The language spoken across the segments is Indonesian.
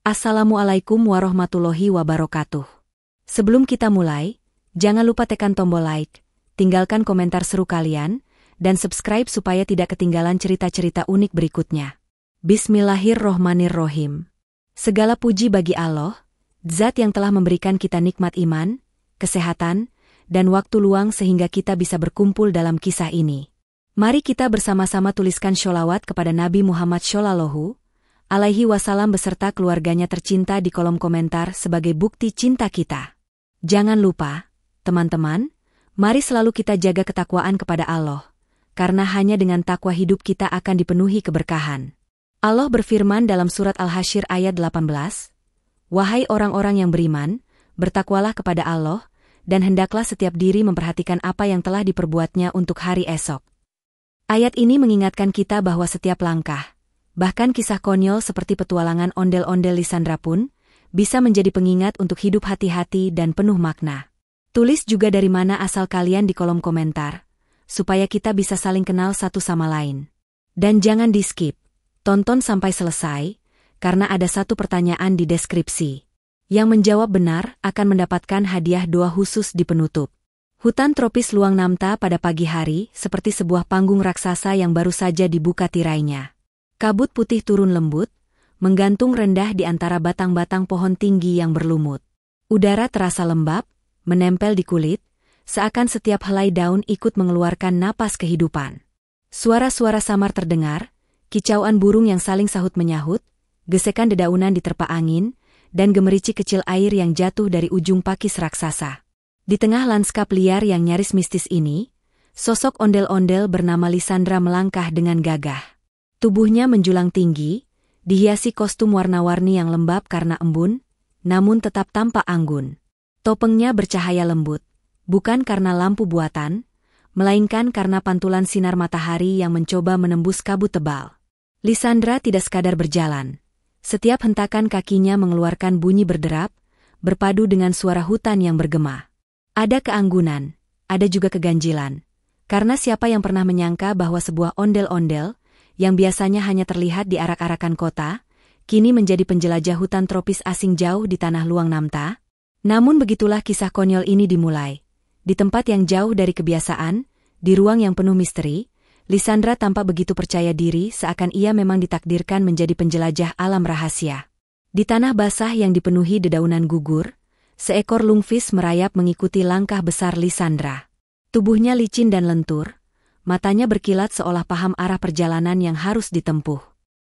Assalamualaikum warahmatullahi wabarakatuh. Sebelum kita mulai, jangan lupa tekan tombol like, tinggalkan komentar seru kalian, dan subscribe supaya tidak ketinggalan cerita-cerita unik berikutnya. Bismillahirrohmanirrohim. Segala puji bagi Allah, Zat yang telah memberikan kita nikmat iman, kesehatan, dan waktu luang sehingga kita bisa berkumpul dalam kisah ini. Mari kita bersama-sama tuliskan sholawat kepada Nabi Muhammad Shallallahu Alaihi Wasallam beserta keluarganya tercinta di kolom komentar sebagai bukti cinta kita. Jangan lupa, teman-teman, mari selalu kita jaga ketakwaan kepada Allah, karena hanya dengan takwa hidup kita akan dipenuhi keberkahan. Allah berfirman dalam surat Al-Hasyr ayat 18, "Wahai orang-orang yang beriman, bertakwalah kepada Allah, dan hendaklah setiap diri memperhatikan apa yang telah diperbuatnya untuk hari esok." Ayat ini mengingatkan kita bahwa setiap langkah, bahkan kisah konyol seperti petualangan ondel-ondel Lisandra pun, bisa menjadi pengingat untuk hidup hati-hati dan penuh makna. Tulis juga dari mana asal kalian di kolom komentar, supaya kita bisa saling kenal satu sama lain. Dan jangan di-skip, tonton sampai selesai, karena ada satu pertanyaan di deskripsi. Yang menjawab benar akan mendapatkan hadiah doa khusus di penutup. Hutan tropis Luang Namta pada pagi hari seperti sebuah panggung raksasa yang baru saja dibuka tirainya. Kabut putih turun lembut, menggantung rendah di antara batang-batang pohon tinggi yang berlumut. Udara terasa lembab, menempel di kulit, seakan setiap helai daun ikut mengeluarkan napas kehidupan. Suara-suara samar terdengar, kicauan burung yang saling sahut-menyahut, gesekan dedaunan diterpa angin, dan gemericik kecil air yang jatuh dari ujung pakis raksasa. Di tengah lanskap liar yang nyaris mistis ini, sosok ondel-ondel bernama Lisandra melangkah dengan gagah. Tubuhnya menjulang tinggi, dihiasi kostum warna-warni yang lembab karena embun, namun tetap tampak anggun. Topengnya bercahaya lembut, bukan karena lampu buatan, melainkan karena pantulan sinar matahari yang mencoba menembus kabut tebal. Lisandra tidak sekadar berjalan. Setiap hentakan kakinya mengeluarkan bunyi berderap, berpadu dengan suara hutan yang bergema. Ada keanggunan, ada juga keganjilan. Karena siapa yang pernah menyangka bahwa sebuah ondel-ondel, yang biasanya hanya terlihat di arak-arakan kota, kini menjadi penjelajah hutan tropis asing jauh di tanah Luang Namta? Namun begitulah kisah konyol ini dimulai. Di tempat yang jauh dari kebiasaan, di ruang yang penuh misteri, Lisandra tampak begitu percaya diri seakan ia memang ditakdirkan menjadi penjelajah alam rahasia. Di tanah basah yang dipenuhi dedaunan gugur, seekor lungfis merayap mengikuti langkah besar Lisandra. Tubuhnya licin dan lentur, matanya berkilat seolah paham arah perjalanan yang harus ditempuh.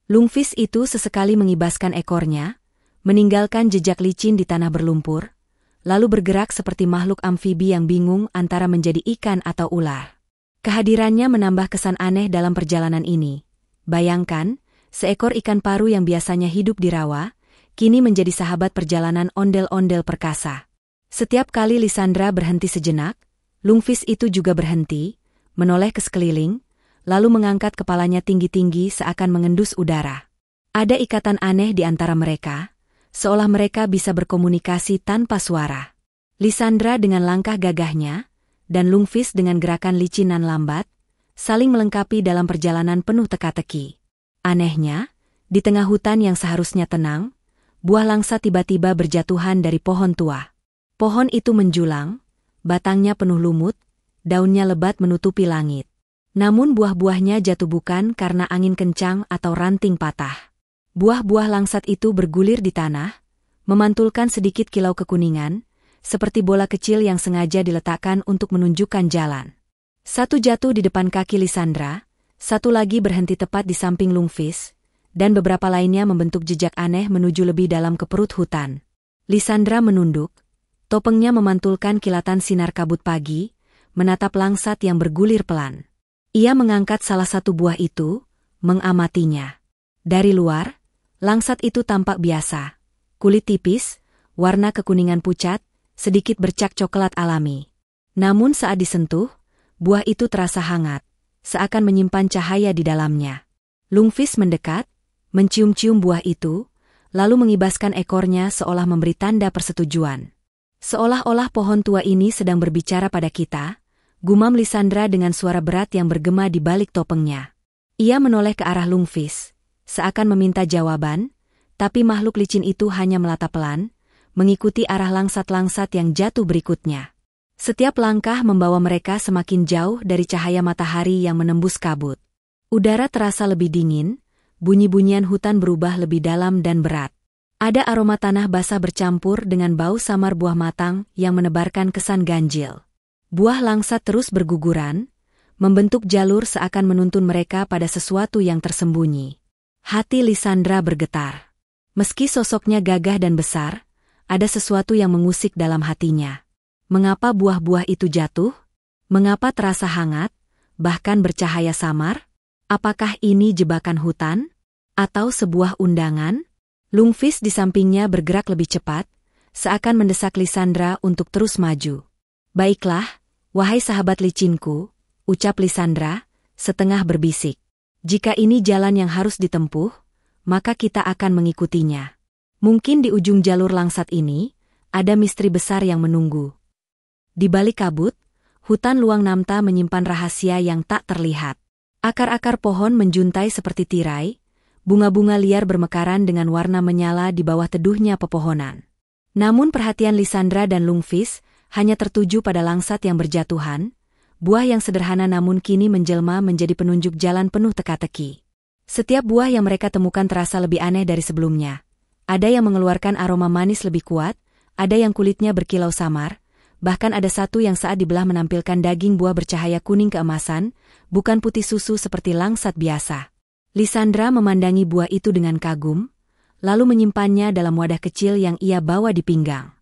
Lungfis itu sesekali mengibaskan ekornya, meninggalkan jejak licin di tanah berlumpur, lalu bergerak seperti makhluk amfibi yang bingung antara menjadi ikan atau ular. Kehadirannya menambah kesan aneh dalam perjalanan ini. Bayangkan, seekor ikan paru yang biasanya hidup di rawa, kini menjadi sahabat perjalanan ondel-ondel perkasa. Setiap kali Lisandra berhenti sejenak, lungfis itu juga berhenti, menoleh ke sekeliling, lalu mengangkat kepalanya tinggi-tinggi seakan mengendus udara. Ada ikatan aneh di antara mereka, seolah mereka bisa berkomunikasi tanpa suara. Lisandra dengan langkah gagahnya, dan lungfis dengan gerakan licinan lambat, saling melengkapi dalam perjalanan penuh teka-teki. Anehnya, di tengah hutan yang seharusnya tenang, buah langsa tiba-tiba berjatuhan dari pohon tua. Pohon itu menjulang, batangnya penuh lumut, daunnya lebat menutupi langit. Namun buah-buahnya jatuh bukan karena angin kencang atau ranting patah. Buah-buah langsat itu bergulir di tanah, memantulkan sedikit kilau kekuningan, seperti bola kecil yang sengaja diletakkan untuk menunjukkan jalan. Satu jatuh di depan kaki Lisandra, satu lagi berhenti tepat di samping lungfis, dan beberapa lainnya membentuk jejak aneh menuju lebih dalam ke perut hutan. Lisandra menunduk, topengnya memantulkan kilatan sinar kabut pagi, menatap langsat yang bergulir pelan. Ia mengangkat salah satu buah itu, mengamatinya. Dari luar, langsat itu tampak biasa. Kulit tipis, warna kekuningan pucat, sedikit bercak coklat alami. Namun saat disentuh, buah itu terasa hangat, seakan menyimpan cahaya di dalamnya. Lungfis mendekat, mencium-cium buah itu, lalu mengibaskan ekornya seolah memberi tanda persetujuan. Seolah-olah pohon tua ini sedang berbicara pada kita, gumam Lisandra dengan suara berat yang bergema di balik topengnya. Ia menoleh ke arah lungfis, seakan meminta jawaban, Tapi makhluk licin itu hanya melata pelan, mengikuti arah langsat-langsat yang jatuh berikutnya. Setiap langkah membawa mereka semakin jauh dari cahaya matahari yang menembus kabut. Udara terasa lebih dingin, bunyi-bunyian hutan berubah lebih dalam dan berat. Ada aroma tanah basah bercampur dengan bau samar buah matang yang menebarkan kesan ganjil. Buah langsat terus berguguran, membentuk jalur seakan menuntun mereka pada sesuatu yang tersembunyi. Hati Lisandra bergetar. Meski sosoknya gagah dan besar, ada sesuatu yang mengusik dalam hatinya. Mengapa buah-buah itu jatuh? Mengapa terasa hangat, bahkan bercahaya samar? Apakah ini jebakan hutan? Atau sebuah undangan? Lungfis di sampingnya bergerak lebih cepat, seakan mendesak Lisandra untuk terus maju. Baiklah, wahai sahabat licinku, ucap Lisandra, setengah berbisik. Jika ini jalan yang harus ditempuh, maka kita akan mengikutinya. Mungkin di ujung jalur langsat ini, ada misteri besar yang menunggu. Di balik kabut, hutan luang Namta menyimpan rahasia yang tak terlihat. Akar-akar pohon menjuntai seperti tirai, bunga-bunga liar bermekaran dengan warna menyala di bawah teduhnya pepohonan. Namun perhatian Lisandra dan Lungfis hanya tertuju pada langsat yang berjatuhan, buah yang sederhana namun kini menjelma menjadi penunjuk jalan penuh teka-teki. Setiap buah yang mereka temukan terasa lebih aneh dari sebelumnya. Ada yang mengeluarkan aroma manis lebih kuat, ada yang kulitnya berkilau samar, bahkan ada satu yang saat dibelah menampilkan daging buah bercahaya kuning keemasan, bukan putih susu seperti langsat biasa. Lisandra memandangi buah itu dengan kagum, lalu menyimpannya dalam wadah kecil yang ia bawa di pinggang.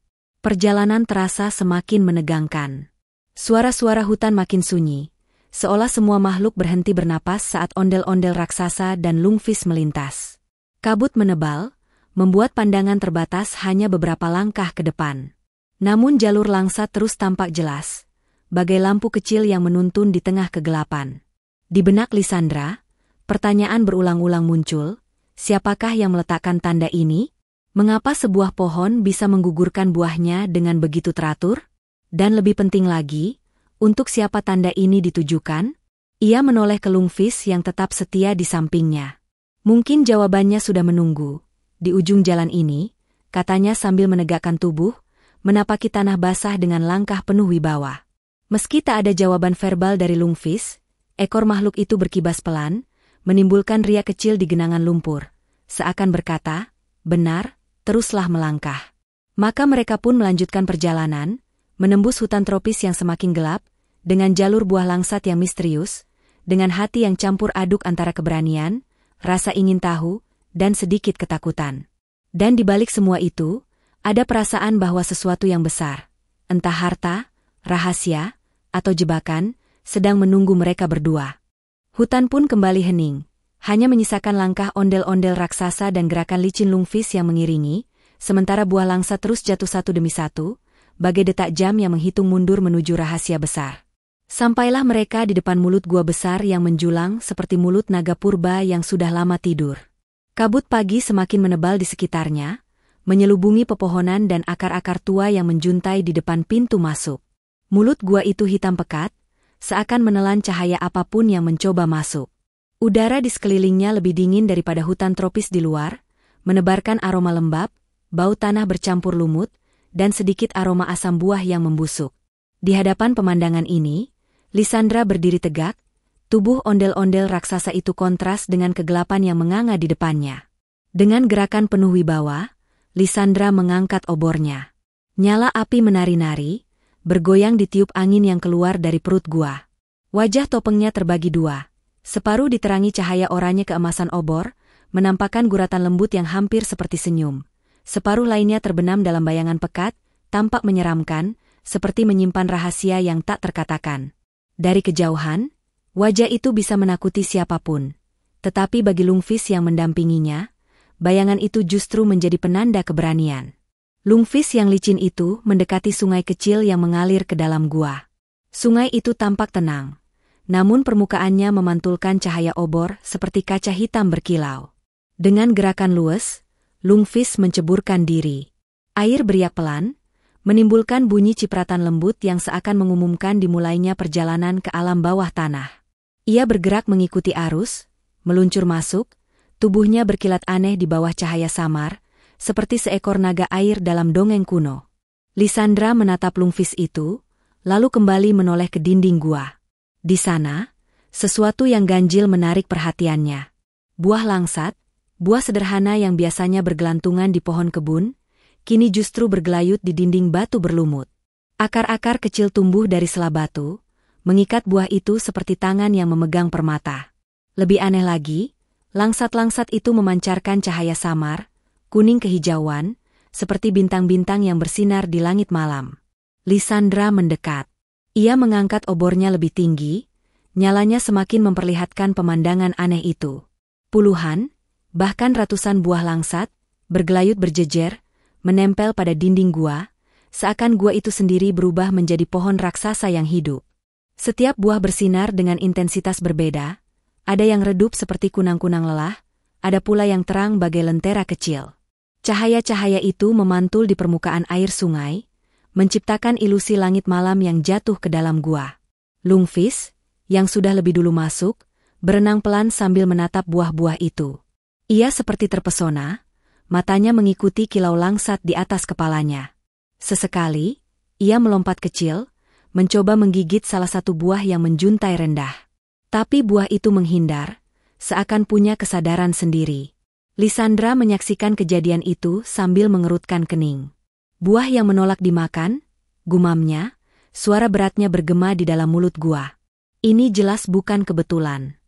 Perjalanan terasa semakin menegangkan. Suara-suara hutan makin sunyi, seolah semua makhluk berhenti bernapas saat ondel-ondel raksasa dan Lungfis melintas. Kabut menebal, membuat pandangan terbatas hanya beberapa langkah ke depan. Namun jalur langsat terus tampak jelas, bagai lampu kecil yang menuntun di tengah kegelapan. Di benak Lisandra, pertanyaan berulang-ulang muncul, siapakah yang meletakkan tanda ini? Mengapa sebuah pohon bisa menggugurkan buahnya dengan begitu teratur? Dan lebih penting lagi, untuk siapa tanda ini ditujukan? Ia menoleh ke Lungfis yang tetap setia di sampingnya. Mungkin jawabannya sudah menunggu. Di ujung jalan ini, katanya sambil menegakkan tubuh, menapaki tanah basah dengan langkah penuh wibawa. Meski tak ada jawaban verbal dari Lungfis, ekor makhluk itu berkibas pelan, menimbulkan riak kecil di genangan lumpur. Seakan berkata, benar, teruslah melangkah. Maka mereka pun melanjutkan perjalanan, menembus hutan tropis yang semakin gelap, dengan jalur buah langsat yang misterius, dengan hati yang campur aduk antara keberanian, rasa ingin tahu, dan sedikit ketakutan. Dan di balik semua itu, ada perasaan bahwa sesuatu yang besar, entah harta, rahasia, atau jebakan, sedang menunggu mereka berdua. Hutan pun kembali hening, hanya menyisakan langkah ondel-ondel raksasa dan gerakan licin Lungfis yang mengiringi, sementara buah langsat terus jatuh satu demi satu, bagai detak jam yang menghitung mundur menuju rahasia besar. Sampailah mereka di depan mulut gua besar yang menjulang seperti mulut naga purba yang sudah lama tidur. Kabut pagi semakin menebal di sekitarnya, menyelubungi pepohonan dan akar-akar tua yang menjuntai di depan pintu masuk. Mulut gua itu hitam pekat, seakan menelan cahaya apapun yang mencoba masuk. Udara di sekelilingnya lebih dingin daripada hutan tropis di luar, menebarkan aroma lembab, bau tanah bercampur lumut, dan sedikit aroma asam buah yang membusuk. Di hadapan pemandangan ini, Lisandra berdiri tegak, tubuh ondel-ondel raksasa itu kontras dengan kegelapan yang menganga di depannya. Dengan gerakan penuh wibawa, Lisandra mengangkat obornya. Nyala api menari-nari, bergoyang ditiup angin yang keluar dari perut gua. Wajah topengnya terbagi dua. Separuh diterangi cahaya oranye keemasan obor, menampakkan guratan lembut yang hampir seperti senyum. Separuh lainnya terbenam dalam bayangan pekat, tampak menyeramkan, seperti menyimpan rahasia yang tak terkatakan. Dari kejauhan, wajah itu bisa menakuti siapapun. Tetapi bagi Lungfis yang mendampinginya, bayangan itu justru menjadi penanda keberanian. Lungfis yang licin itu mendekati sungai kecil yang mengalir ke dalam gua. Sungai itu tampak tenang, namun permukaannya memantulkan cahaya obor seperti kaca hitam berkilau. Dengan gerakan luwes, Lungfis menceburkan diri. Air beriak pelan, menimbulkan bunyi cipratan lembut yang seakan mengumumkan dimulainya perjalanan ke alam bawah tanah. Ia bergerak mengikuti arus, meluncur masuk, Tubuhnya berkilat aneh di bawah cahaya samar, seperti seekor naga air dalam dongeng kuno. Lisandra menatap Lungfis itu, lalu kembali menoleh ke dinding gua. Di sana, sesuatu yang ganjil menarik perhatiannya. Buah langsat, buah sederhana yang biasanya bergelantungan di pohon kebun, kini justru bergelayut di dinding batu berlumut. Akar-akar kecil tumbuh dari sela batu, mengikat buah itu seperti tangan yang memegang permata. Lebih aneh lagi, langsat-langsat itu memancarkan cahaya samar, kuning kehijauan, seperti bintang-bintang yang bersinar di langit malam. Lisandra mendekat. Ia mengangkat obornya lebih tinggi, nyalanya semakin memperlihatkan pemandangan aneh itu. Puluhan, bahkan ratusan buah langsat, bergelayut berjejer, menempel pada dinding gua, seakan gua itu sendiri berubah menjadi pohon raksasa yang hidup. Setiap buah bersinar dengan intensitas berbeda, ada yang redup seperti kunang-kunang lelah, ada pula yang terang bagai lentera kecil. Cahaya-cahaya itu memantul di permukaan air sungai, menciptakan ilusi langit malam yang jatuh ke dalam gua. Lungfis, yang sudah lebih dulu masuk, berenang pelan sambil menatap buah-buah itu. Ia seperti terpesona, matanya mengikuti kilau langsat di atas kepalanya. Sesekali, ia melompat kecil, mencoba menggigit salah satu buah yang menjuntai rendah. Tapi buah itu menghindar, seakan punya kesadaran sendiri. Lisandra menyaksikan kejadian itu sambil mengerutkan kening. Buah yang menolak dimakan, gumamnya, suara beratnya bergema di dalam mulut gua. Ini jelas bukan kebetulan.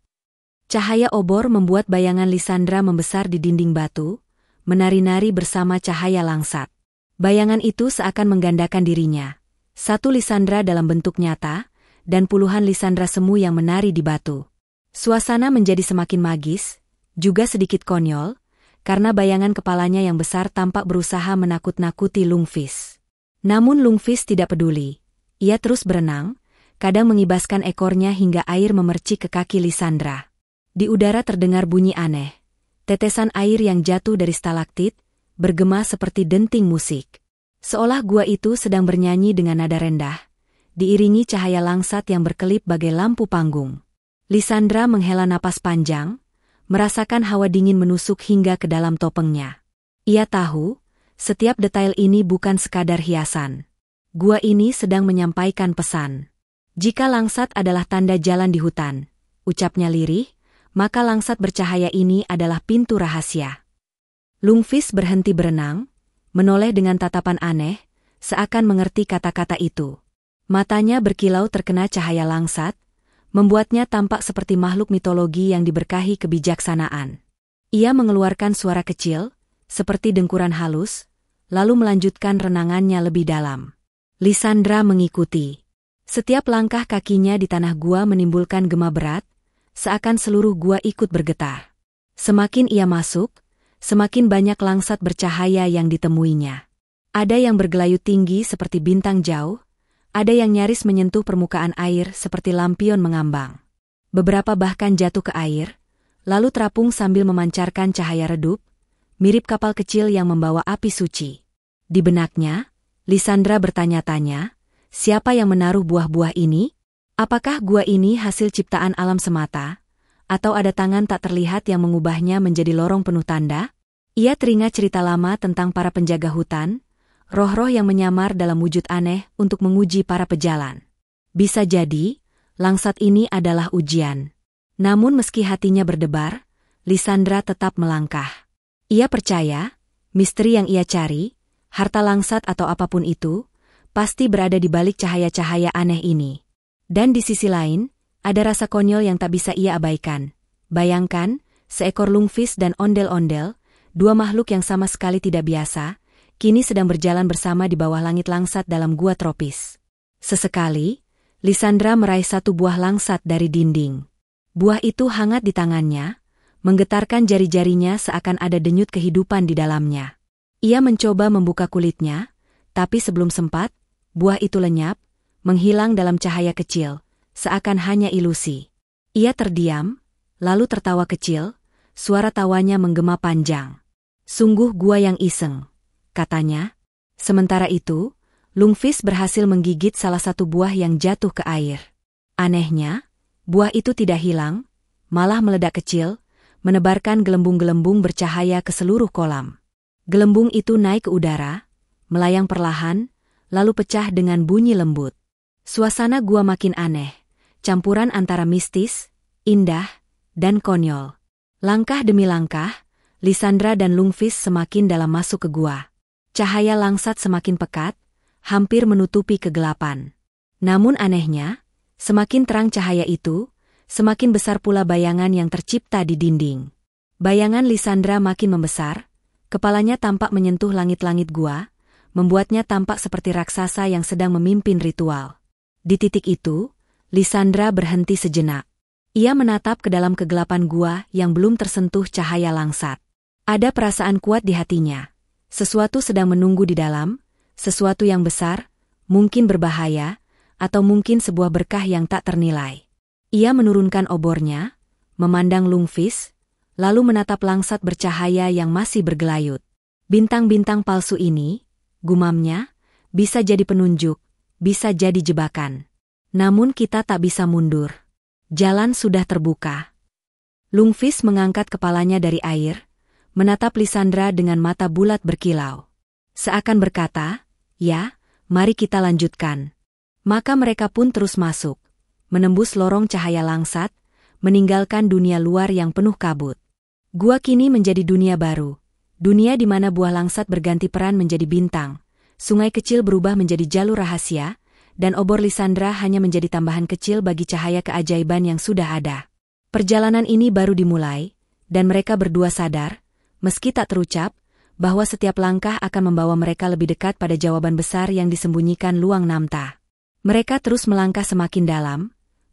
Cahaya obor membuat bayangan Lisandra membesar di dinding batu, menari-nari bersama cahaya langsat. Bayangan itu seakan menggandakan dirinya. Satu Lisandra dalam bentuk nyata, dan puluhan Lisandra semu yang menari di batu. Suasana menjadi semakin magis, juga sedikit konyol, karena bayangan kepalanya yang besar tampak berusaha menakut-nakuti Lungfis. Namun Lungfis tidak peduli. Ia terus berenang, kadang mengibaskan ekornya hingga air memercik ke kaki Lisandra. Di udara terdengar bunyi aneh. Tetesan air yang jatuh dari stalaktit, bergema seperti denting musik. Seolah gua itu sedang bernyanyi dengan nada rendah, diiringi cahaya langsat yang berkelip bagai lampu panggung. Lisandra menghela napas panjang, merasakan hawa dingin menusuk hingga ke dalam topengnya. Ia tahu, setiap detail ini bukan sekadar hiasan. Gua ini sedang menyampaikan pesan. Jika langsat adalah tanda jalan di hutan, ucapnya lirih, maka langsat bercahaya ini adalah pintu rahasia. Lungfis berhenti berenang, menoleh dengan tatapan aneh, seakan mengerti kata-kata itu. Matanya berkilau terkena cahaya langsat, membuatnya tampak seperti makhluk mitologi yang diberkahi kebijaksanaan. Ia mengeluarkan suara kecil, seperti dengkuran halus, lalu melanjutkan renangannya lebih dalam. Lisandra mengikuti. Setiap langkah kakinya di tanah gua menimbulkan gema berat, seakan seluruh gua ikut bergetar. Semakin ia masuk, semakin banyak langsat bercahaya yang ditemuinya. Ada yang bergelayut tinggi seperti bintang jauh, ada yang nyaris menyentuh permukaan air seperti lampion mengambang. Beberapa bahkan jatuh ke air, lalu terapung sambil memancarkan cahaya redup, mirip kapal kecil yang membawa api suci. Di benaknya, Lisandra bertanya-tanya, siapa yang menaruh buah-buah ini? Apakah gua ini hasil ciptaan alam semata? Atau ada tangan tak terlihat yang mengubahnya menjadi lorong penuh tanda? Ia teringat cerita lama tentang para penjaga hutan, roh-roh yang menyamar dalam wujud aneh untuk menguji para pejalan. Bisa jadi, langsat ini adalah ujian. Namun meski hatinya berdebar, Lisandra tetap melangkah. Ia percaya, misteri yang ia cari, harta langsat atau apapun itu, pasti berada di balik cahaya-cahaya aneh ini. Dan di sisi lain, ada rasa konyol yang tak bisa ia abaikan. Bayangkan, seekor lungfis dan ondel-ondel, dua makhluk yang sama sekali tidak biasa, kini sedang berjalan bersama di bawah langit langsat dalam gua tropis. Sesekali, Lisandra meraih satu buah langsat dari dinding. Buah itu hangat di tangannya, menggetarkan jari-jarinya seakan ada denyut kehidupan di dalamnya. Ia mencoba membuka kulitnya, tapi sebelum sempat, buah itu lenyap, menghilang dalam cahaya kecil, seakan hanya ilusi. Ia terdiam, lalu tertawa kecil, suara tawanya menggema panjang. Sungguh gua yang iseng, katanya. Sementara itu, Lungfis berhasil menggigit salah satu buah yang jatuh ke air. Anehnya, buah itu tidak hilang, malah meledak kecil, menebarkan gelembung-gelembung bercahaya ke seluruh kolam. Gelembung itu naik ke udara, melayang perlahan, lalu pecah dengan bunyi lembut. Suasana gua makin aneh, campuran antara mistis, indah, dan konyol. Langkah demi langkah, Lisandra dan Lungfis semakin dalam masuk ke gua. Cahaya langsat semakin pekat, hampir menutupi kegelapan. Namun anehnya, semakin terang cahaya itu, semakin besar pula bayangan yang tercipta di dinding. Bayangan Lisandra makin membesar, kepalanya tampak menyentuh langit-langit gua, membuatnya tampak seperti raksasa yang sedang memimpin ritual. Di titik itu, Lisandra berhenti sejenak. Ia menatap ke dalam kegelapan gua yang belum tersentuh cahaya langsat. Ada perasaan kuat di hatinya. Sesuatu sedang menunggu di dalam, sesuatu yang besar, mungkin berbahaya, atau mungkin sebuah berkah yang tak ternilai. Ia menurunkan obornya, memandang Lungfis, lalu menatap langsat bercahaya yang masih bergelayut. Bintang-bintang palsu ini, gumamnya, bisa jadi penunjuk, bisa jadi jebakan. Namun kita tak bisa mundur. Jalan sudah terbuka. Lungfis mengangkat kepalanya dari air, menatap Lisandra dengan mata bulat berkilau. Seakan berkata, "Ya, mari kita lanjutkan." Maka mereka pun terus masuk, menembus lorong cahaya langsat, meninggalkan dunia luar yang penuh kabut. Gua kini menjadi dunia baru, dunia di mana buah langsat berganti peran menjadi bintang, sungai kecil berubah menjadi jalur rahasia, dan obor Lisandra hanya menjadi tambahan kecil bagi cahaya keajaiban yang sudah ada. Perjalanan ini baru dimulai, dan mereka berdua sadar, meski tak terucap, bahwa setiap langkah akan membawa mereka lebih dekat pada jawaban besar yang disembunyikan Luang Namta. Mereka terus melangkah semakin dalam,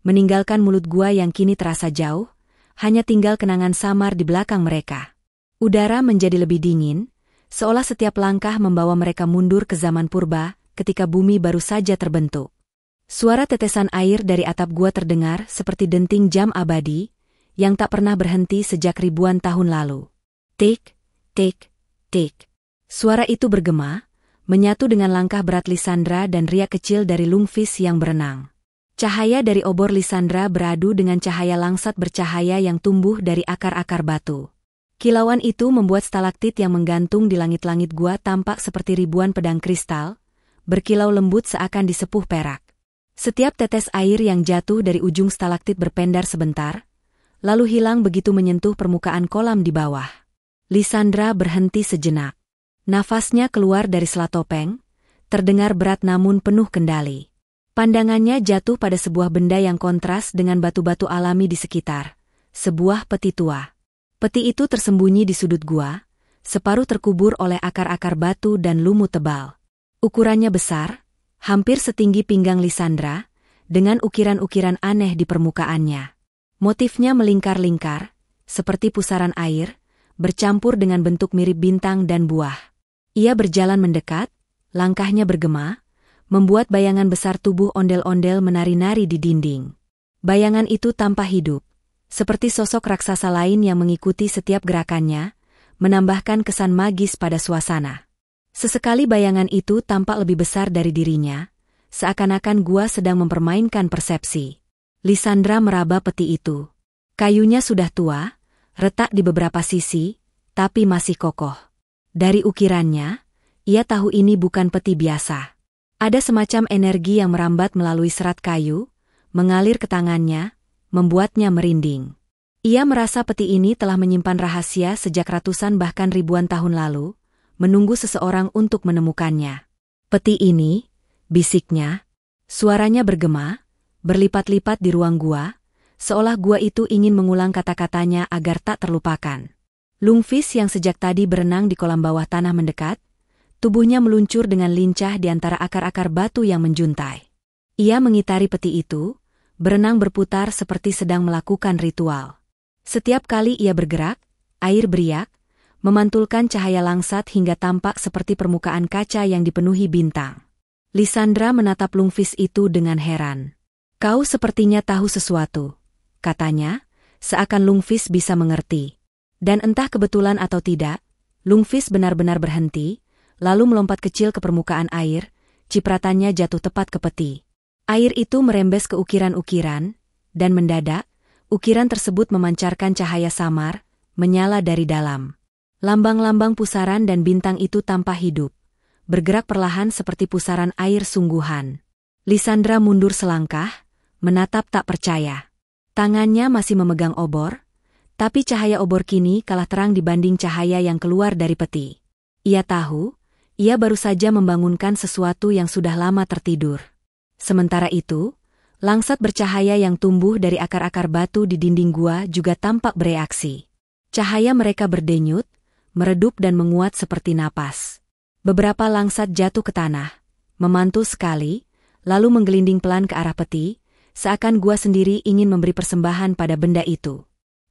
meninggalkan mulut gua yang kini terasa jauh, hanya tinggal kenangan samar di belakang mereka. Udara menjadi lebih dingin, seolah setiap langkah membawa mereka mundur ke zaman purba, ketika bumi baru saja terbentuk. Suara tetesan air dari atap gua terdengar seperti denting jam abadi, yang tak pernah berhenti sejak ribuan tahun lalu. Tik, tik, tik. Suara itu bergema, menyatu dengan langkah berat Lisandra dan riak kecil dari Lungfis yang berenang. Cahaya dari obor Lisandra beradu dengan cahaya langsat bercahaya yang tumbuh dari akar-akar batu. Kilauan itu membuat stalaktit yang menggantung di langit-langit gua tampak seperti ribuan pedang kristal, berkilau lembut seakan disepuh perak. Setiap tetes air yang jatuh dari ujung stalaktit berpendar sebentar, lalu hilang begitu menyentuh permukaan kolam di bawah. Lisandra berhenti sejenak. Nafasnya keluar dari selatopeng, terdengar berat namun penuh kendali. Pandangannya jatuh pada sebuah benda yang kontras dengan batu-batu alami di sekitar, sebuah peti tua. Peti itu tersembunyi di sudut gua, separuh terkubur oleh akar-akar batu dan lumut tebal. Ukurannya besar, hampir setinggi pinggang Lisandra, dengan ukiran-ukiran aneh di permukaannya. Motifnya melingkar-lingkar, seperti pusaran air, bercampur dengan bentuk mirip bintang dan buah. Ia berjalan mendekat, langkahnya bergema, membuat bayangan besar tubuh ondel-ondel menari-nari di dinding. Bayangan itu tanpa hidup, seperti sosok raksasa lain yang mengikuti setiap gerakannya, menambahkan kesan magis pada suasana. Sesekali bayangan itu tampak lebih besar dari dirinya, seakan-akan gua sedang mempermainkan persepsi. Lisandra meraba peti itu. Kayunya sudah tua, retak di beberapa sisi, tapi masih kokoh. Dari ukirannya, ia tahu ini bukan peti biasa. Ada semacam energi yang merambat melalui serat kayu, mengalir ke tangannya, membuatnya merinding. Ia merasa peti ini telah menyimpan rahasia sejak ratusan bahkan ribuan tahun lalu, menunggu seseorang untuk menemukannya. Peti ini, bisiknya, suaranya bergema, berlipat-lipat di ruang gua, seolah gua itu ingin mengulang kata-katanya agar tak terlupakan. Lungfis yang sejak tadi berenang di kolam bawah tanah mendekat, tubuhnya meluncur dengan lincah di antara akar-akar batu yang menjuntai. Ia mengitari peti itu, berenang berputar seperti sedang melakukan ritual. Setiap kali ia bergerak, air beriak, memantulkan cahaya langsat hingga tampak seperti permukaan kaca yang dipenuhi bintang. Lisandra menatap Lungfis itu dengan heran. "Kau sepertinya tahu sesuatu," katanya, seakan Lungfis bisa mengerti. Dan entah kebetulan atau tidak, Lungfis benar-benar berhenti, lalu melompat kecil ke permukaan air, cipratannya jatuh tepat ke peti. Air itu merembes ke ukiran-ukiran, dan mendadak, ukiran tersebut memancarkan cahaya samar, menyala dari dalam. Lambang-lambang pusaran dan bintang itu tanpa hidup, bergerak perlahan seperti pusaran air sungguhan. Lisandra mundur selangkah, menatap tak percaya. Tangannya masih memegang obor, tapi cahaya obor kini kalah terang dibanding cahaya yang keluar dari peti. Ia tahu, ia baru saja membangunkan sesuatu yang sudah lama tertidur. Sementara itu, langsat bercahaya yang tumbuh dari akar-akar batu di dinding gua juga tampak bereaksi. Cahaya mereka berdenyut, meredup dan menguat seperti napas. Beberapa langsat jatuh ke tanah, memantul sekali, lalu menggelinding pelan ke arah peti, seakan gua sendiri ingin memberi persembahan pada benda itu.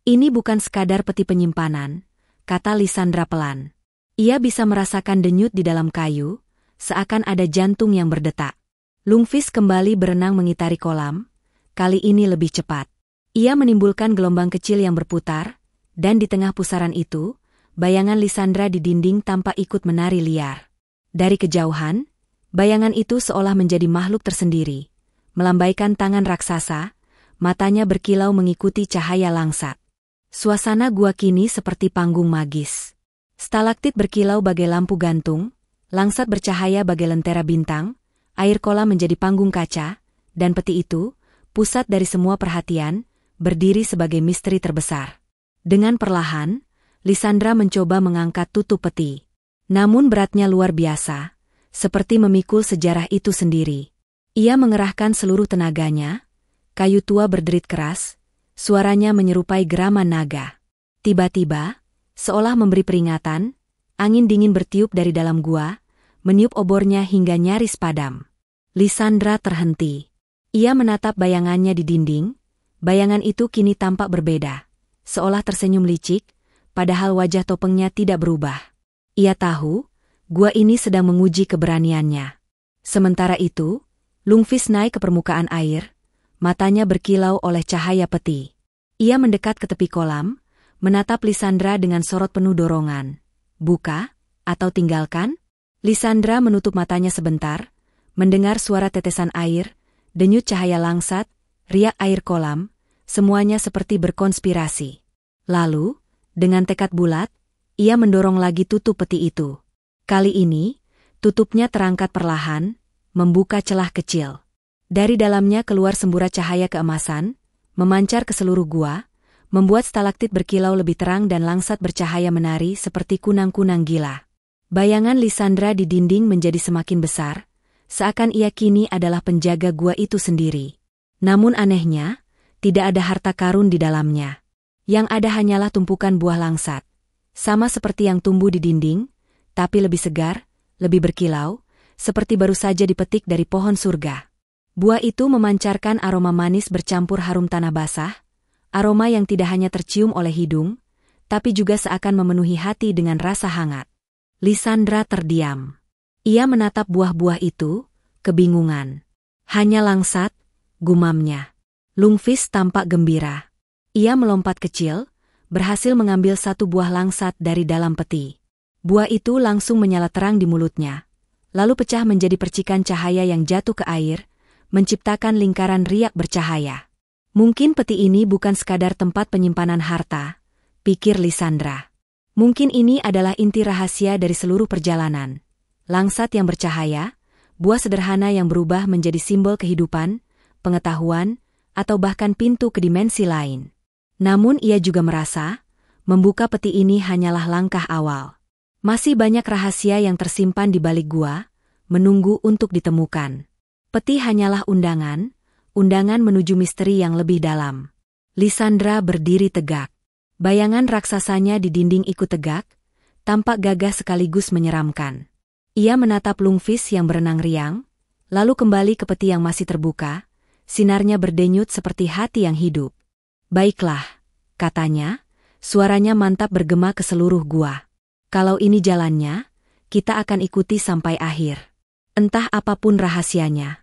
Ini bukan sekadar peti penyimpanan, kata Lisandra pelan. Ia bisa merasakan denyut di dalam kayu, seakan ada jantung yang berdetak. Lungfis kembali berenang mengitari kolam, kali ini lebih cepat. Ia menimbulkan gelombang kecil yang berputar, dan di tengah pusaran itu, bayangan Lisandra di dinding tampak ikut menari liar. Dari kejauhan, bayangan itu seolah menjadi makhluk tersendiri, melambaikan tangan raksasa, matanya berkilau mengikuti cahaya langsat. Suasana gua kini seperti panggung magis. Stalaktit berkilau bagai lampu gantung, langsat bercahaya bagai lentera bintang, air kolam menjadi panggung kaca, dan peti itu, pusat dari semua perhatian, berdiri sebagai misteri terbesar. Dengan perlahan, Lisandra mencoba mengangkat tutup peti. Namun beratnya luar biasa, seperti memikul sejarah itu sendiri. Ia mengerahkan seluruh tenaganya, kayu tua berderit keras, suaranya menyerupai geraman naga. Tiba-tiba, seolah memberi peringatan, angin dingin bertiup dari dalam gua, meniup obornya hingga nyaris padam. Lisandra terhenti. Ia menatap bayangannya di dinding, bayangan itu kini tampak berbeda, seolah tersenyum licik, padahal wajah topengnya tidak berubah. Ia tahu, gua ini sedang menguji keberaniannya. Sementara itu, Lungfis naik ke permukaan air, matanya berkilau oleh cahaya peti. Ia mendekat ke tepi kolam, menatap Lisandra dengan sorot penuh dorongan. Buka, atau tinggalkan? Lisandra menutup matanya sebentar, mendengar suara tetesan air, denyut cahaya langsat, riak air kolam, semuanya seperti berkonspirasi. Lalu, dengan tekad bulat, ia mendorong lagi tutup peti itu. Kali ini, tutupnya terangkat perlahan, membuka celah kecil. Dari dalamnya keluar semburat cahaya keemasan, memancar ke seluruh gua, membuat stalaktit berkilau lebih terang dan langsat bercahaya menari seperti kunang-kunang gila. Bayangan Lisandra di dinding menjadi semakin besar, seakan ia kini adalah penjaga gua itu sendiri. Namun anehnya, tidak ada harta karun di dalamnya. Yang ada hanyalah tumpukan buah langsat. Sama seperti yang tumbuh di dinding, tapi lebih segar, lebih berkilau, seperti baru saja dipetik dari pohon surga. Buah itu memancarkan aroma manis bercampur harum tanah basah, aroma yang tidak hanya tercium oleh hidung, tapi juga seakan memenuhi hati dengan rasa hangat. Lisandra terdiam. Ia menatap buah-buah itu, kebingungan. Hanya langsat, gumamnya. Lungfis tampak gembira. Ia melompat kecil, berhasil mengambil satu buah langsat dari dalam peti. Buah itu langsung menyala terang di mulutnya, lalu pecah menjadi percikan cahaya yang jatuh ke air, menciptakan lingkaran riak bercahaya. Mungkin peti ini bukan sekadar tempat penyimpanan harta, pikir Lisandra. Mungkin ini adalah inti rahasia dari seluruh perjalanan. Langsat yang bercahaya, buah sederhana yang berubah menjadi simbol kehidupan, pengetahuan, atau bahkan pintu ke dimensi lain. Namun ia juga merasa, membuka peti ini hanyalah langkah awal. Masih banyak rahasia yang tersimpan di balik gua, menunggu untuk ditemukan. Peti hanyalah undangan menuju misteri yang lebih dalam. Lisandra berdiri tegak. Bayangan raksasanya di dinding ikut tegak, tampak gagah sekaligus menyeramkan. Ia menatap Lungfis yang berenang riang, lalu kembali ke peti yang masih terbuka, sinarnya berdenyut seperti hati yang hidup. Baiklah, katanya, suaranya mantap bergema ke seluruh gua. Kalau ini jalannya, kita akan ikuti sampai akhir. Entah apapun rahasianya.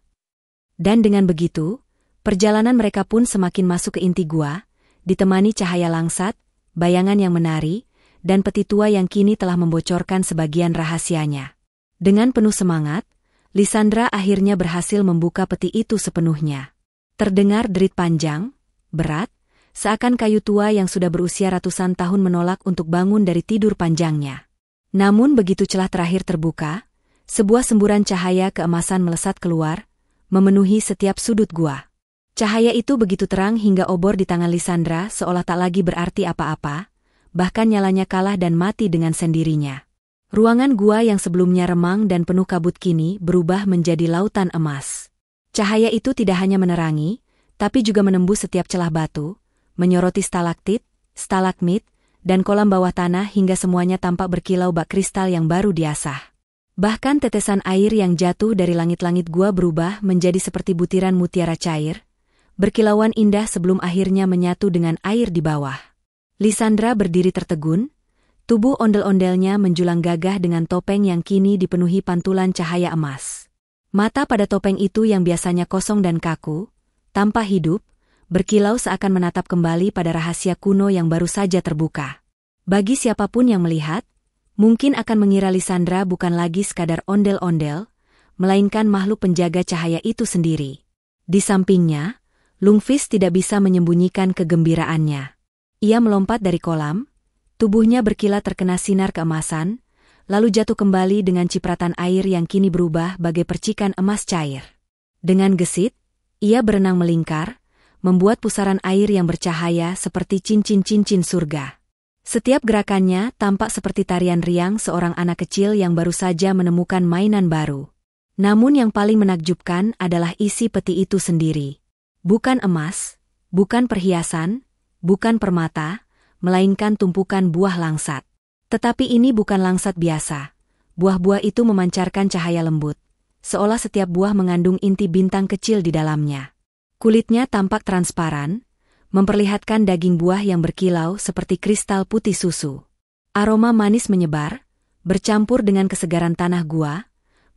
Dan dengan begitu, perjalanan mereka pun semakin masuk ke inti gua, ditemani cahaya langsat, bayangan yang menari, dan peti tua yang kini telah membocorkan sebagian rahasianya. Dengan penuh semangat, Lisandra akhirnya berhasil membuka peti itu sepenuhnya. Terdengar derit panjang, berat, Seakan kayu tua yang sudah berusia ratusan tahun menolak untuk bangun dari tidur panjangnya. Namun begitu celah terakhir terbuka, sebuah semburan cahaya keemasan melesat keluar, memenuhi setiap sudut gua. Cahaya itu begitu terang hingga obor di tangan Lisandra seolah tak lagi berarti apa-apa, bahkan nyalanya kalah dan mati dengan sendirinya. Ruangan gua yang sebelumnya remang dan penuh kabut kini berubah menjadi lautan emas. Cahaya itu tidak hanya menerangi, tapi juga menembus setiap celah batu, menyoroti stalaktit, stalagmit, dan kolam bawah tanah hingga semuanya tampak berkilau bak kristal yang baru diasah. Bahkan tetesan air yang jatuh dari langit-langit gua berubah menjadi seperti butiran mutiara cair, berkilauan indah sebelum akhirnya menyatu dengan air di bawah. Lisandra berdiri tertegun, tubuh ondel-ondelnya menjulang gagah dengan topeng yang kini dipenuhi pantulan cahaya emas. Mata pada topeng itu yang biasanya kosong dan kaku, tanpa hidup, berkilau seakan menatap kembali pada rahasia kuno yang baru saja terbuka. Bagi siapapun yang melihat, mungkin akan mengira Lisandra bukan lagi sekadar ondel-ondel, melainkan makhluk penjaga cahaya itu sendiri. Di sampingnya, Lungfis tidak bisa menyembunyikan kegembiraannya. Ia melompat dari kolam, tubuhnya berkilat terkena sinar keemasan, lalu jatuh kembali dengan cipratan air yang kini berubah bagai percikan emas cair. Dengan gesit, ia berenang melingkar, membuat pusaran air yang bercahaya seperti cincin-cincin surga. Setiap gerakannya tampak seperti tarian riang seorang anak kecil yang baru saja menemukan mainan baru. Namun yang paling menakjubkan adalah isi peti itu sendiri. Bukan emas, bukan perhiasan, bukan permata, melainkan tumpukan buah langsat. Tetapi ini bukan langsat biasa. Buah-buah itu memancarkan cahaya lembut, seolah setiap buah mengandung inti bintang kecil di dalamnya. Kulitnya tampak transparan, memperlihatkan daging buah yang berkilau seperti kristal putih susu. Aroma manis menyebar, bercampur dengan kesegaran tanah gua,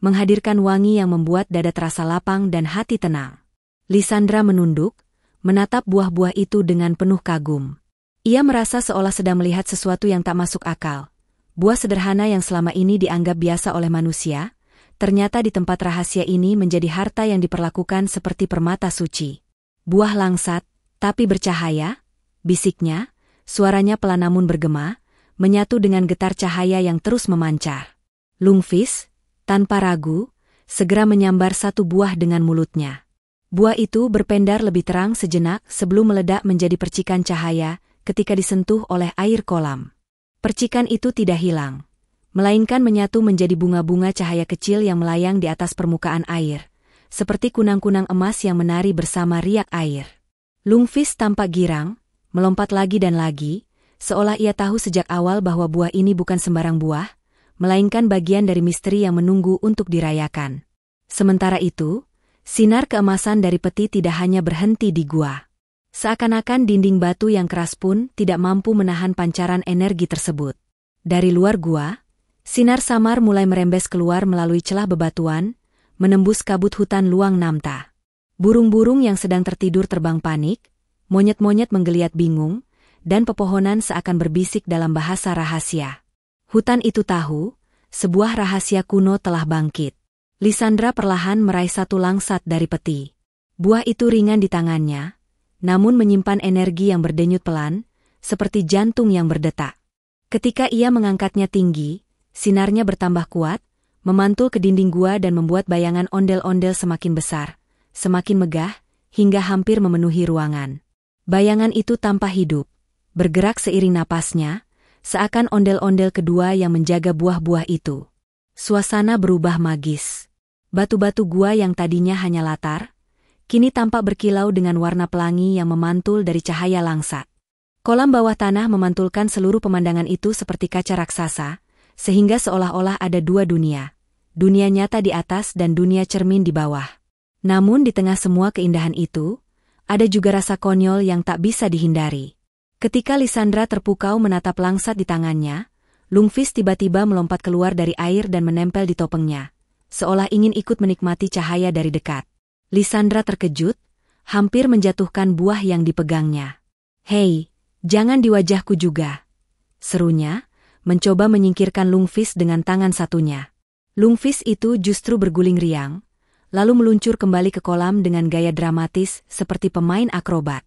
menghadirkan wangi yang membuat dada terasa lapang dan hati tenang. Lisandra menunduk, menatap buah-buah itu dengan penuh kagum. Ia merasa seolah sedang melihat sesuatu yang tak masuk akal. Buah sederhana yang selama ini dianggap biasa oleh manusia, ternyata di tempat rahasia ini menjadi harta yang diperlakukan seperti permata suci. Buah langsat, tapi bercahaya, bisiknya, suaranya pelan namun bergema, menyatu dengan getar cahaya yang terus memancar. Lungfis, tanpa ragu, segera menyambar satu buah dengan mulutnya. Buah itu berpendar lebih terang sejenak sebelum meledak menjadi percikan cahaya ketika disentuh oleh air kolam. Percikan itu tidak hilang, melainkan menyatu menjadi bunga-bunga cahaya kecil yang melayang di atas permukaan air, seperti kunang-kunang emas yang menari bersama riak air. Lungfis tampak girang, melompat lagi dan lagi, seolah ia tahu sejak awal bahwa buah ini bukan sembarang buah, melainkan bagian dari misteri yang menunggu untuk dirayakan. Sementara itu, sinar keemasan dari peti tidak hanya berhenti di gua. Seakan-akan dinding batu yang keras pun tidak mampu menahan pancaran energi tersebut. Dari luar gua, sinar samar mulai merembes keluar melalui celah bebatuan, menembus kabut hutan luang Namta. Burung-burung yang sedang tertidur terbang panik, monyet-monyet menggeliat bingung, dan pepohonan seakan berbisik dalam bahasa rahasia. Hutan itu tahu, sebuah rahasia kuno telah bangkit. Lisandra perlahan meraih satu langsat dari peti. Buah itu ringan di tangannya, namun menyimpan energi yang berdenyut pelan, seperti jantung yang berdetak. Ketika ia mengangkatnya tinggi, sinarnya bertambah kuat, memantul ke dinding gua dan membuat bayangan ondel-ondel semakin besar, semakin megah, hingga hampir memenuhi ruangan. Bayangan itu tanpa hidup, bergerak seiring napasnya, seakan ondel-ondel kedua yang menjaga buah-buah itu. Suasana berubah magis. Batu-batu gua yang tadinya hanya latar, kini tampak berkilau dengan warna pelangi yang memantul dari cahaya langsat. Kolam bawah tanah memantulkan seluruh pemandangan itu seperti kaca raksasa, sehingga seolah-olah ada dua dunia. Dunia nyata di atas dan dunia cermin di bawah. Namun di tengah semua keindahan itu, ada juga rasa konyol yang tak bisa dihindari. Ketika Lisandra terpukau menatap langsat di tangannya, Lungfis tiba-tiba melompat keluar dari air dan menempel di topengnya, seolah ingin ikut menikmati cahaya dari dekat. Lisandra terkejut, hampir menjatuhkan buah yang dipegangnya. "Hei, jangan di wajahku juga," serunya, mencoba menyingkirkan Lungfis dengan tangan satunya. Lungfis itu justru berguling riang, lalu meluncur kembali ke kolam dengan gaya dramatis seperti pemain akrobat.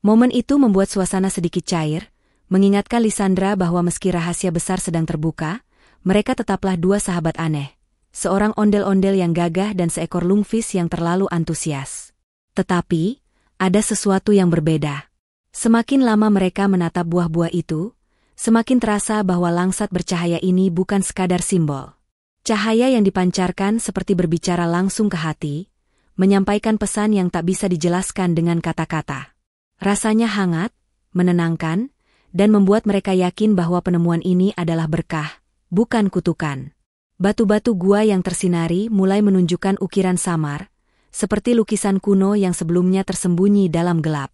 Momen itu membuat suasana sedikit cair, mengingatkan Lisandra bahwa meski rahasia besar sedang terbuka, mereka tetaplah dua sahabat aneh. Seorang ondel-ondel yang gagah dan seekor lungfis yang terlalu antusias. Tetapi, ada sesuatu yang berbeda. Semakin lama mereka menatap buah-buah itu, semakin terasa bahwa langsat bercahaya ini bukan sekadar simbol. Cahaya yang dipancarkan seperti berbicara langsung ke hati, menyampaikan pesan yang tak bisa dijelaskan dengan kata-kata. Rasanya hangat, menenangkan, dan membuat mereka yakin bahwa penemuan ini adalah berkah, bukan kutukan. Batu-batu gua yang tersinari mulai menunjukkan ukiran samar, seperti lukisan kuno yang sebelumnya tersembunyi dalam gelap.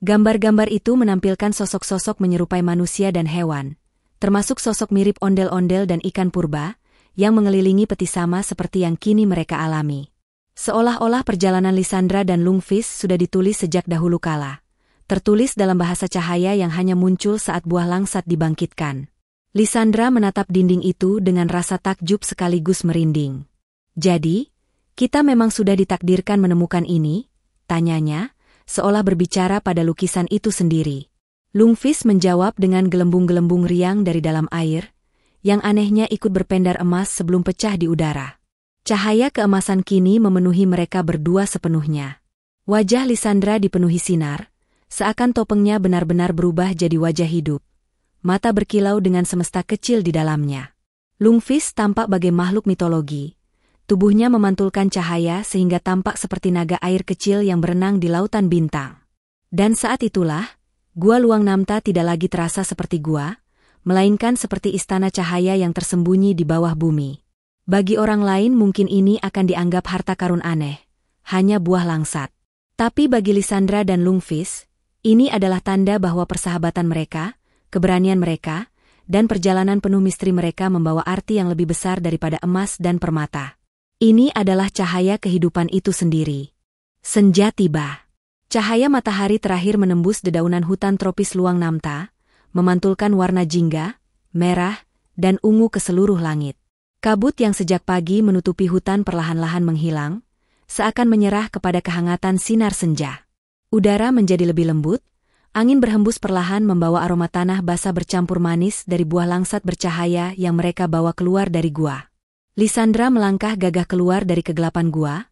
Gambar-gambar itu menampilkan sosok-sosok menyerupai manusia dan hewan, termasuk sosok mirip ondel-ondel dan ikan purba, yang mengelilingi peti sama seperti yang kini mereka alami. Seolah-olah perjalanan Lisandra dan Lungfis sudah ditulis sejak dahulu kala. Tertulis dalam bahasa cahaya yang hanya muncul saat buah langsat dibangkitkan. Lisandra menatap dinding itu dengan rasa takjub sekaligus merinding. Jadi, kita memang sudah ditakdirkan menemukan ini? Tanyanya, seolah berbicara pada lukisan itu sendiri. Lungfis menjawab dengan gelembung-gelembung riang dari dalam air, yang anehnya ikut berpendar emas sebelum pecah di udara. Cahaya keemasan kini memenuhi mereka berdua sepenuhnya. Wajah Lisandra dipenuhi sinar, seakan topengnya benar-benar berubah jadi wajah hidup. Mata berkilau dengan semesta kecil di dalamnya. Lungfis tampak bagai makhluk mitologi. Tubuhnya memantulkan cahaya sehingga tampak seperti naga air kecil yang berenang di lautan bintang. Dan saat itulah, Gua Luang Namta tidak lagi terasa seperti gua, melainkan seperti istana cahaya yang tersembunyi di bawah bumi. Bagi orang lain mungkin ini akan dianggap harta karun aneh, hanya buah langsat. Tapi bagi Lisandra dan Lungfis, ini adalah tanda bahwa persahabatan mereka, keberanian mereka, dan perjalanan penuh misteri mereka membawa arti yang lebih besar daripada emas dan permata. Ini adalah cahaya kehidupan itu sendiri. Senja tiba. Cahaya matahari terakhir menembus dedaunan hutan tropis Luang Namta, memantulkan warna jingga, merah, dan ungu ke seluruh langit. Kabut yang sejak pagi menutupi hutan perlahan-lahan menghilang, seakan menyerah kepada kehangatan sinar senja. Udara menjadi lebih lembut, angin berhembus perlahan membawa aroma tanah basah bercampur manis dari buah langsat bercahaya yang mereka bawa keluar dari gua. Lisandra melangkah gagah keluar dari kegelapan gua,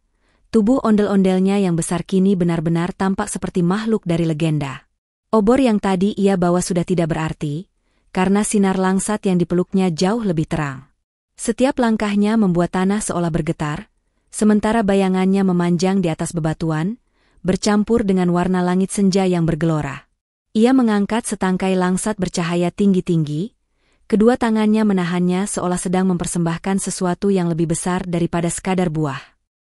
tubuh ondel-ondelnya yang besar kini benar-benar tampak seperti makhluk dari legenda. Obor yang tadi ia bawa sudah tidak berarti, karena sinar langsat yang dipeluknya jauh lebih terang. Setiap langkahnya membuat tanah seolah bergetar, sementara bayangannya memanjang di atas bebatuan, bercampur dengan warna langit senja yang bergelora. Ia mengangkat setangkai langsat bercahaya tinggi-tinggi, kedua tangannya menahannya seolah sedang mempersembahkan sesuatu yang lebih besar daripada sekadar buah.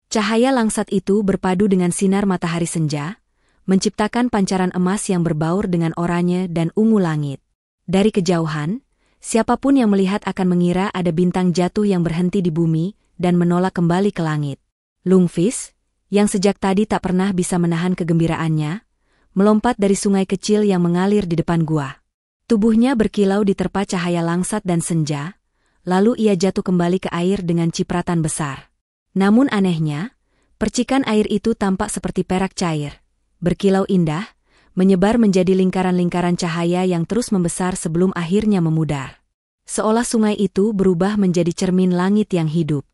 Cahaya langsat itu berpadu dengan sinar matahari senja, menciptakan pancaran emas yang berbaur dengan oranye dan ungu langit. Dari kejauhan, siapapun yang melihat akan mengira ada bintang jatuh yang berhenti di bumi dan menolak kembali ke langit. Lungfis, yang sejak tadi tak pernah bisa menahan kegembiraannya, melompat dari sungai kecil yang mengalir di depan gua. Tubuhnya berkilau diterpa cahaya langsat dan senja, lalu ia jatuh kembali ke air dengan cipratan besar. Namun anehnya, percikan air itu tampak seperti perak cair, berkilau indah, menyebar menjadi lingkaran-lingkaran cahaya yang terus membesar sebelum akhirnya memudar. Seolah sungai itu berubah menjadi cermin langit yang hidup.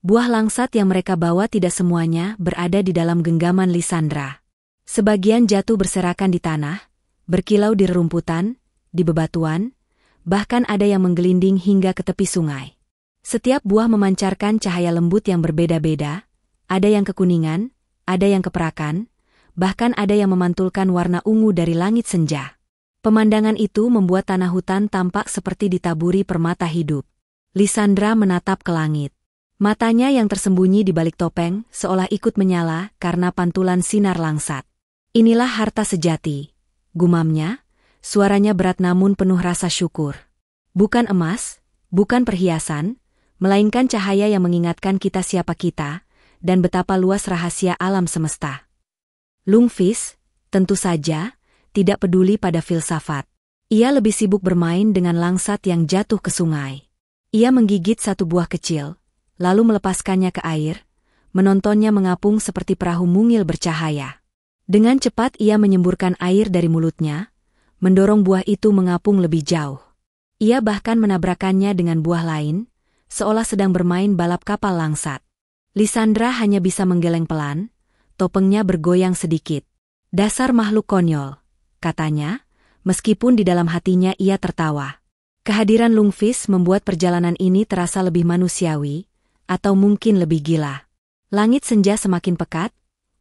Buah langsat yang mereka bawa tidak semuanya berada di dalam genggaman Lisandra. Sebagian jatuh berserakan di tanah, berkilau di rerumputan, di bebatuan, bahkan ada yang menggelinding hingga ke tepi sungai. Setiap buah memancarkan cahaya lembut yang berbeda-beda, ada yang kekuningan, ada yang keperakan, bahkan ada yang memantulkan warna ungu dari langit senja. Pemandangan itu membuat tanah hutan tampak seperti ditaburi permata hidup. Lisandra menatap ke langit. Matanya yang tersembunyi di balik topeng seolah ikut menyala karena pantulan sinar langsat. Inilah harta sejati, gumamnya, suaranya berat namun penuh rasa syukur. Bukan emas, bukan perhiasan, melainkan cahaya yang mengingatkan kita siapa kita, dan betapa luas rahasia alam semesta. Lungfis, tentu saja, tidak peduli pada filsafat. Ia lebih sibuk bermain dengan langsat yang jatuh ke sungai. Ia menggigit satu buah kecil, lalu melepaskannya ke air, menontonnya mengapung seperti perahu mungil bercahaya. Dengan cepat ia menyemburkan air dari mulutnya, mendorong buah itu mengapung lebih jauh. Ia bahkan menabrakannya dengan buah lain, seolah sedang bermain balap kapal langsat. Lisandra hanya bisa menggeleng pelan, topengnya bergoyang sedikit. "Dasar makhluk konyol," katanya, meskipun di dalam hatinya ia tertawa. Kehadiran Lungfis membuat perjalanan ini terasa lebih manusiawi, atau mungkin lebih gila. Langit senja semakin pekat,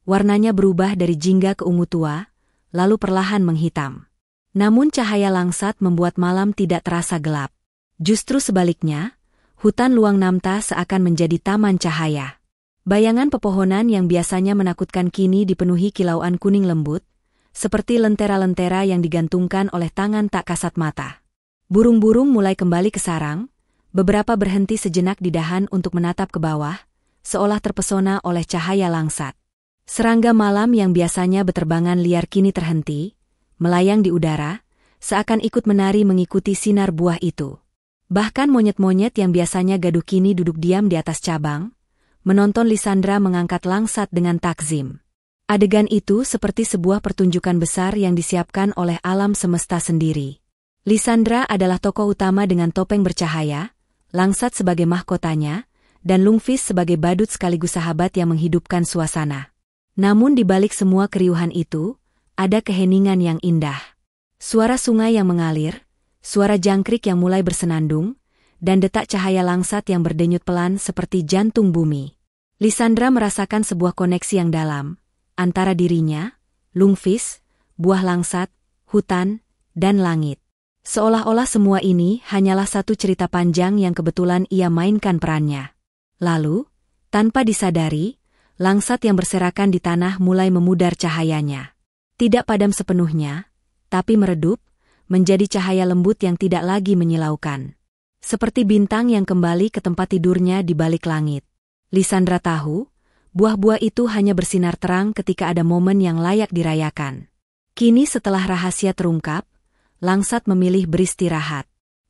warnanya berubah dari jingga ke ungu tua, lalu perlahan menghitam. Namun cahaya langsat membuat malam tidak terasa gelap. Justru sebaliknya, hutan luang Namta seakan menjadi taman cahaya. Bayangan pepohonan yang biasanya menakutkan kini dipenuhi kilauan kuning lembut, seperti lentera-lentera yang digantungkan oleh tangan tak kasat mata. Burung-burung mulai kembali ke sarang, beberapa berhenti sejenak di dahan untuk menatap ke bawah, seolah terpesona oleh cahaya langsat. Serangga malam yang biasanya beterbangan liar kini terhenti, melayang di udara, seakan ikut menari mengikuti sinar buah itu. Bahkan monyet-monyet yang biasanya gaduh kini duduk diam di atas cabang, menonton Lisandra mengangkat langsat dengan takzim. Adegan itu seperti sebuah pertunjukan besar yang disiapkan oleh alam semesta sendiri. Lisandra adalah tokoh utama dengan topeng bercahaya, langsat sebagai mahkotanya, dan Lungfis sebagai badut sekaligus sahabat yang menghidupkan suasana. Namun di balik semua keriuhan itu, ada keheningan yang indah. Suara sungai yang mengalir, suara jangkrik yang mulai bersenandung, dan detak cahaya langsat yang berdenyut pelan seperti jantung bumi. Lisandra merasakan sebuah koneksi yang dalam, antara dirinya, Lungfis, buah langsat, hutan, dan langit. Seolah-olah semua ini hanyalah satu cerita panjang yang kebetulan ia mainkan perannya. Lalu, tanpa disadari, langsat yang berserakan di tanah mulai memudar cahayanya. Tidak padam sepenuhnya, tapi meredup, menjadi cahaya lembut yang tidak lagi menyilaukan. Seperti bintang yang kembali ke tempat tidurnya di balik langit. Lisandra tahu, buah-buah itu hanya bersinar terang ketika ada momen yang layak dirayakan. Kini setelah rahasia terungkap, langsat memilih beristirahat.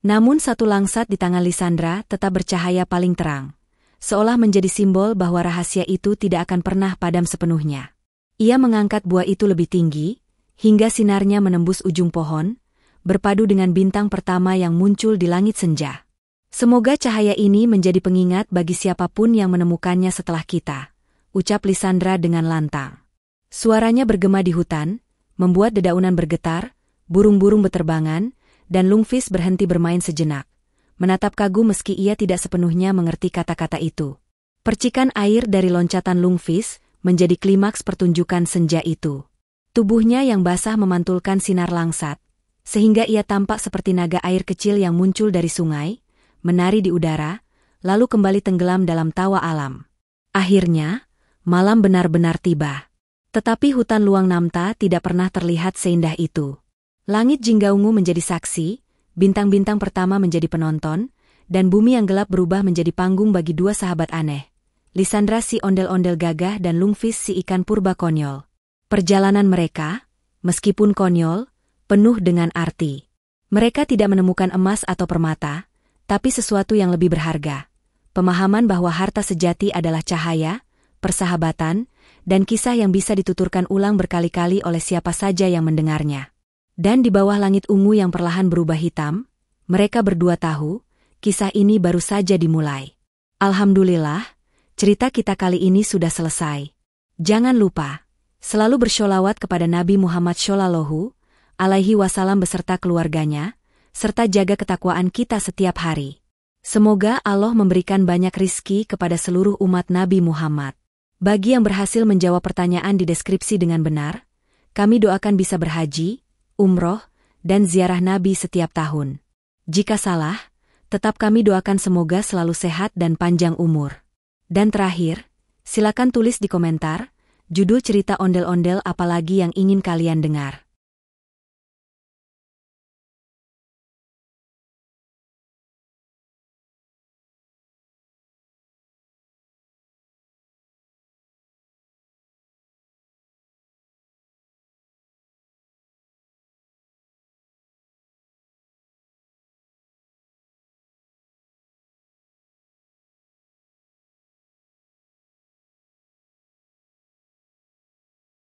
Namun satu langsat di tangan Lisandra tetap bercahaya paling terang, seolah menjadi simbol bahwa rahasia itu tidak akan pernah padam sepenuhnya. Ia mengangkat buah itu lebih tinggi, hingga sinarnya menembus ujung pohon, berpadu dengan bintang pertama yang muncul di langit senja. "Semoga cahaya ini menjadi pengingat bagi siapapun yang menemukannya setelah kita," ucap Lisandra dengan lantang. Suaranya bergema di hutan, membuat dedaunan bergetar, burung-burung beterbangan, dan Lungfis berhenti bermain sejenak, menatap kagum meski ia tidak sepenuhnya mengerti kata-kata itu. Percikan air dari loncatan Lungfis menjadi klimaks pertunjukan senja itu. Tubuhnya yang basah memantulkan sinar langsat, sehingga ia tampak seperti naga air kecil yang muncul dari sungai, menari di udara, lalu kembali tenggelam dalam tawa alam. Akhirnya, malam benar-benar tiba. Tetapi hutan luang Namta tidak pernah terlihat seindah itu. Langit jingga ungu menjadi saksi, bintang-bintang pertama menjadi penonton, dan bumi yang gelap berubah menjadi panggung bagi dua sahabat aneh. Lisandra si ondel-ondel gagah dan Lungfis si ikan purba konyol. Perjalanan mereka, meskipun konyol, penuh dengan arti. Mereka tidak menemukan emas atau permata, tapi sesuatu yang lebih berharga. Pemahaman bahwa harta sejati adalah cahaya, persahabatan, dan kisah yang bisa dituturkan ulang berkali-kali oleh siapa saja yang mendengarnya. Dan di bawah langit ungu yang perlahan berubah hitam, mereka berdua tahu, kisah ini baru saja dimulai. Alhamdulillah, cerita kita kali ini sudah selesai. Jangan lupa, selalu bersholawat kepada Nabi Muhammad Shallallahu Alaihi Wasallam beserta keluarganya, serta jaga ketakwaan kita setiap hari. Semoga Allah memberikan banyak rizki kepada seluruh umat Nabi Muhammad. Bagi yang berhasil menjawab pertanyaan di deskripsi dengan benar, kami doakan bisa berhaji, umroh, dan ziarah Nabi setiap tahun. Jika salah, tetap kami doakan semoga selalu sehat dan panjang umur. Dan terakhir, silakan tulis di komentar, judul cerita ondel-ondel apalagi yang ingin kalian dengar.